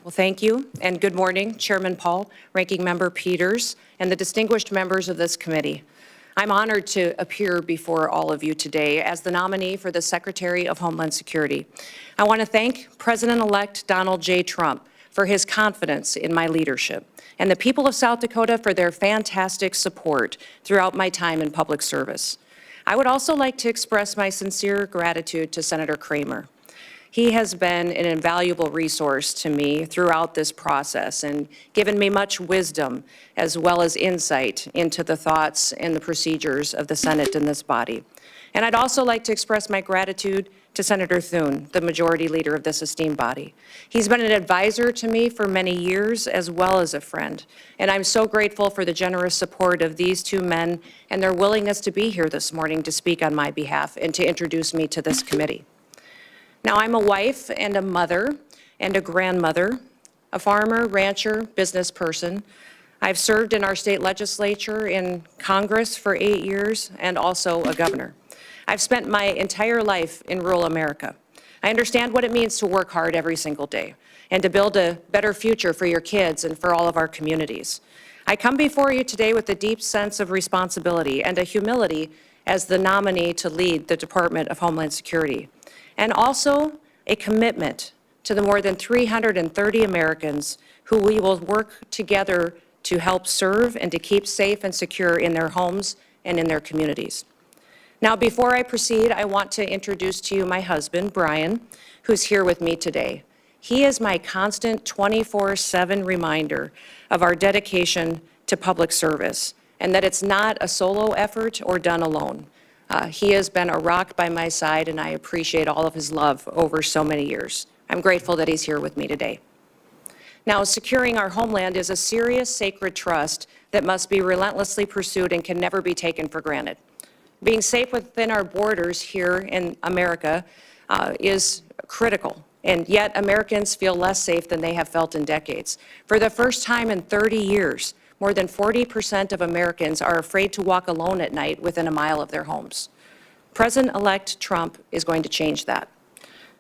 Well, thank you, and good morning, Chairman Paul, Ranking Member Peters, and the distinguished members of this committee. I'm honored to appear before all of you today as the nominee for the Secretary of Homeland Security. I want to thank President-elect Donald J. Trump for his confidence in my leadership, and the people of South Dakota for their fantastic support throughout my time in public service. I would also like to express my sincere gratitude to Senator Kramer. He has been an invaluable resource to me throughout this process and given me much wisdom as well as insight into the thoughts and the procedures of the Senate and this body. And I'd also like to express my gratitude to Senator Thune, the majority leader of this esteemed body. He's been an advisor to me for many years as well as a friend, and I'm so grateful for the generous support of these two men and their willingness to be here this morning to speak on my behalf and to introduce me to this committee. Now, I'm a wife and a mother and a grandmother, a farmer, rancher, business person. I've served in our state legislature, in Congress for 8 years, and also a governor. I've spent my entire life in rural America. I understand what it means to work hard every single day and to build a better future for your kids and for all of our communities. I come before you today with a deep sense of responsibility and a humility as the nominee to lead the Department of Homeland Security, and also a commitment to the more than 330 Americans who we will work together to help serve and to keep safe and secure in their homes and in their communities. Now, before I proceed, I want to introduce to you my husband, Brian, who's here with me today. He is my constant 24/7 reminder of our dedication to public service and that it's not a solo effort or done alone. He has been a rock by my side, and I appreciate all of his love over so many years. I'm grateful that he's here with me today. Now, securing our homeland is a serious, sacred trust that must be relentlessly pursued and can never be taken for granted. Being safe within our borders here in America is critical, and yet Americans feel less safe than they have felt in decades. For the first time in 30 years, more than 40% of Americans are afraid to walk alone at night within a mile of their homes. President-elect Trump is going to change that.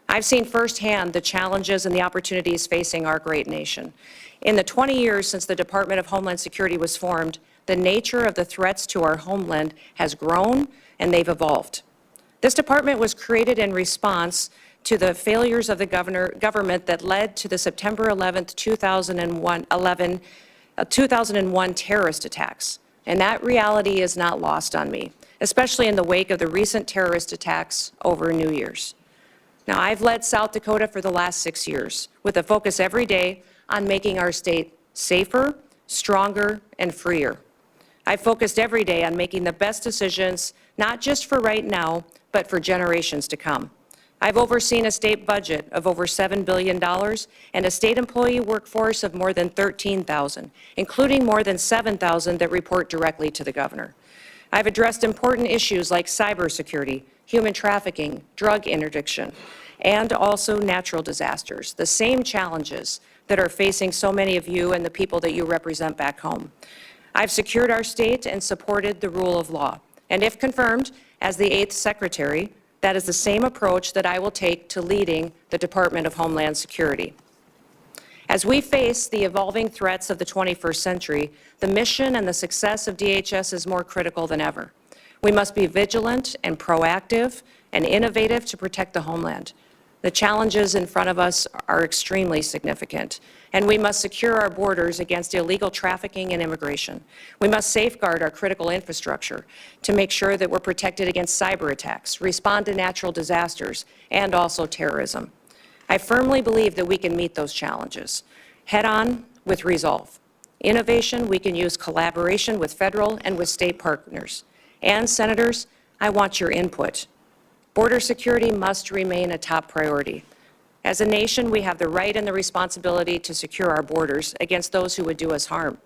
I've seen firsthand the challenges and the opportunities facing our great nation. In the 20 years since the Department of Homeland Security was formed, the nature of the threats to our homeland has grown and they've evolved. This department was created in response to the failures of the government that led to the September 11th, 2001 terrorist attacks. And that reality is not lost on me, especially in the wake of the recent terrorist attacks over New Year's. Now, I've led South Dakota for the last 6 years with a focus every day on making our state safer, stronger, and freer. I've focused every day on making the best decisions, not just for right now, but for generations to come. I've overseen a state budget of over $7 billion and a state employee workforce of more than 13,000, including more than 7,000 that report directly to the governor. I've addressed important issues like cybersecurity, human trafficking, drug interdiction, and also natural disasters, the same challenges that are facing so many of you and the people that you represent back home. I've secured our state and supported the rule of law. And if confirmed as the 8th Secretary, that is the same approach that I will take to leading the Department of Homeland Security. As we face the evolving threats of the 21st century, the mission and the success of DHS is more critical than ever. We must be vigilant and proactive and innovative to protect the homeland. The challenges in front of us are extremely significant, and we must secure our borders against illegal trafficking and immigration. We must safeguard our critical infrastructure to make sure that we're protected against cyber attacks, respond to natural disasters, and also terrorism. I firmly believe that we can meet those challenges head-on with resolve. Innovation, we can use collaboration with federal and with state partners. And, Senators, I want your input. Border security must remain a top priority. As a nation, we have the right and the responsibility to secure our borders against those who would do us harm.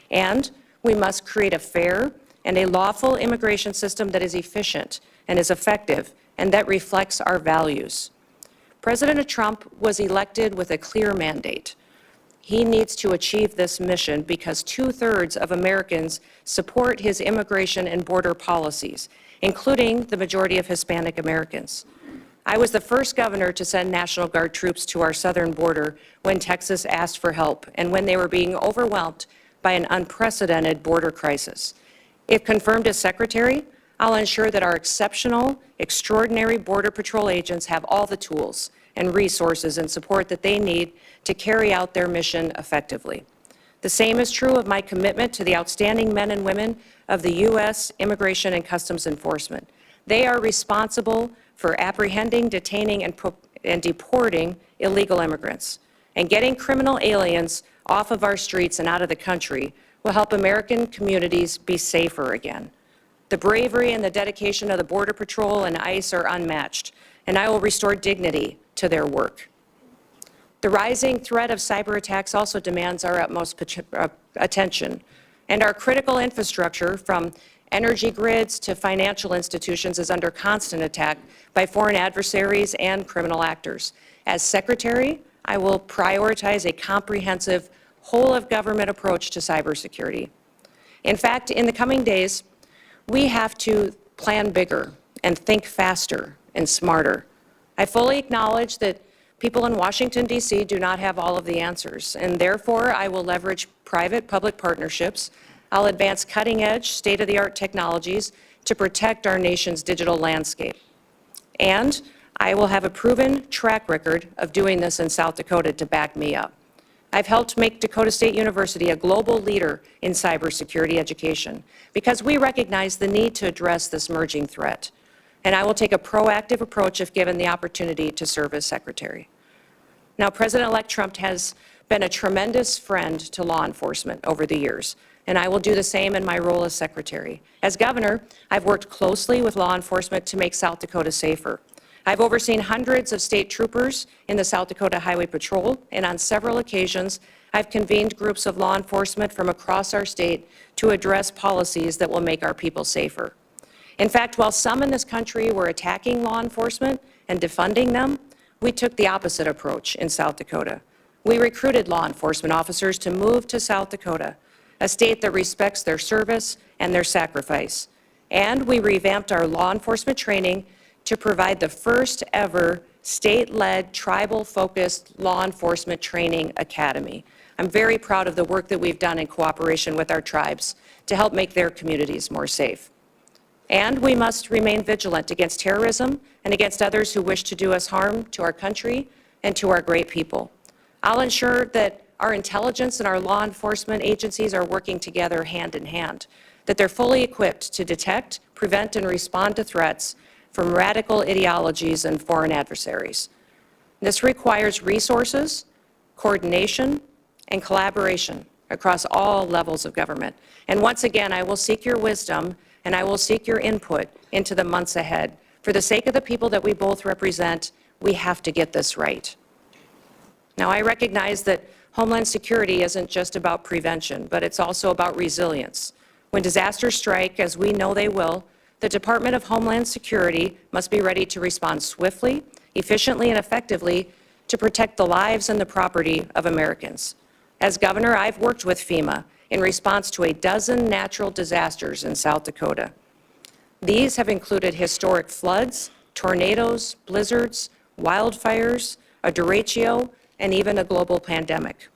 And we must create a fair and a lawful immigration system that is efficient and is effective and that reflects our values. President Trump was elected with a clear mandate. He needs to achieve this mission because 2/3 of Americans support his immigration and border policies, including the majority of Hispanic Americans. I was the first governor to send National Guard troops to our southern border when Texas asked for help and when they were being overwhelmed by an unprecedented border crisis. If confirmed as Secretary, I'll ensure that our exceptional, extraordinary Border Patrol agents have all the tools and resources and support that they need to carry out their mission effectively. The same is true of my commitment to the outstanding men and women of the U.S. Immigration and Customs Enforcement. They are responsible for apprehending, detaining, and deporting illegal immigrants. And getting criminal aliens off of our streets and out of the country will help American communities be safer again. The bravery and the dedication of the Border Patrol and ICE are unmatched, and I will restore dignity to their work. The rising threat of cyber attacks also demands our utmost attention, and our critical infrastructure, from energy grids to financial institutions, is under constant attack by foreign adversaries and criminal actors. As Secretary, I will prioritize a comprehensive, whole-of-government approach to cybersecurity. In fact, in the coming days, we have to plan bigger and think faster and smarter. I fully acknowledge that people in Washington, D.C. do not have all of the answers, and therefore I will leverage private-public partnerships. I'll advance cutting-edge, state-of-the-art technologies to protect our nation's digital landscape. And I will have a proven track record of doing this in South Dakota to back me up. I've helped make Dakota State University a global leader in cybersecurity education because we recognize the need to address this emerging threat. And I will take a proactive approach if given the opportunity to serve as Secretary. Now, President-elect Trump has been a tremendous friend to law enforcement over the years, and I will do the same in my role as Secretary. As Governor, I've worked closely with law enforcement to make South Dakota safer. I've overseen hundreds of state troopers in the South Dakota Highway Patrol, and on several occasions, I've convened groups of law enforcement from across our state to address policies that will make our people safer. In fact, while some in this country were attacking law enforcement and defunding them, we took the opposite approach in South Dakota. We recruited law enforcement officers to move to South Dakota, a state that respects their service and their sacrifice. And we revamped our law enforcement training to provide the first ever state-led, tribal-focused law enforcement training academy. I'm very proud of the work that we've done in cooperation with our tribes to help make their communities more safe. And we must remain vigilant against terrorism and against others who wish to do us harm to our country and to our great people. I'll ensure that our intelligence and our law enforcement agencies are working together hand in hand, that they're fully equipped to detect, prevent, and respond to threats from radical ideologies and foreign adversaries. This requires resources, coordination, and collaboration across all levels of government. And once again, I will seek your wisdom and I will seek your input into the months ahead. For the sake of the people that we both represent, we have to get this right. Now, I recognize that Homeland Security isn't just about prevention, but it's also about resilience. When disasters strike, as we know they will, the Department of Homeland Security must be ready to respond swiftly, efficiently, and effectively to protect the lives and the property of Americans. As governor, I've worked with FEMA in response to a dozen natural disasters in South Dakota. These have included historic floods, tornadoes, blizzards, wildfires, a derecho, and even a global pandemic.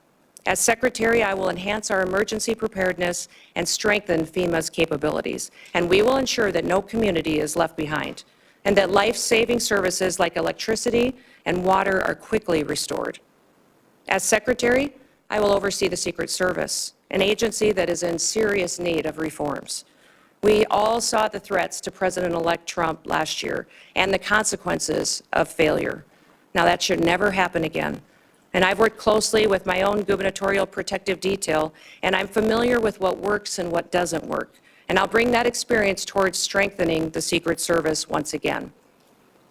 As Secretary, I will enhance our emergency preparedness and strengthen FEMA's capabilities, and we will ensure that no community is left behind, and that life-saving services like electricity and water are quickly restored. As Secretary, I will oversee the Secret Service, an agency that is in serious need of reforms. We all saw the threats to President-elect Trump last year and the consequences of failure. Now, that should never happen again. And I've worked closely with my own gubernatorial protective detail, and I'm familiar with what works and what doesn't work. And I'll bring that experience towards strengthening the Secret Service once again.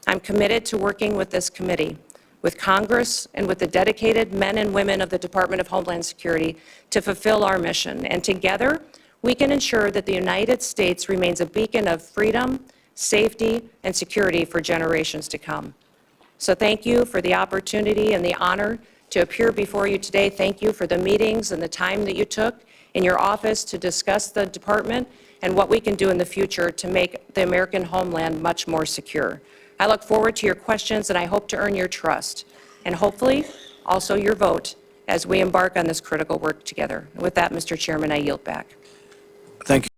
I'm committed to working with this committee, with Congress, and with the dedicated men and women of the Department of Homeland Security to fulfill our mission. And together, we can ensure that the United States remains a beacon of freedom, safety, and security for generations to come. So thank you for the opportunity and the honor to appear before you today. Thank you for the meetings and the time that you took in your office to discuss the department and what we can do in the future to make the American homeland much more secure. I look forward to your questions, and I hope to earn your trust, and hopefully also your vote as we embark on this critical work together. With that, Mr. Chairman, I yield back. Thank you.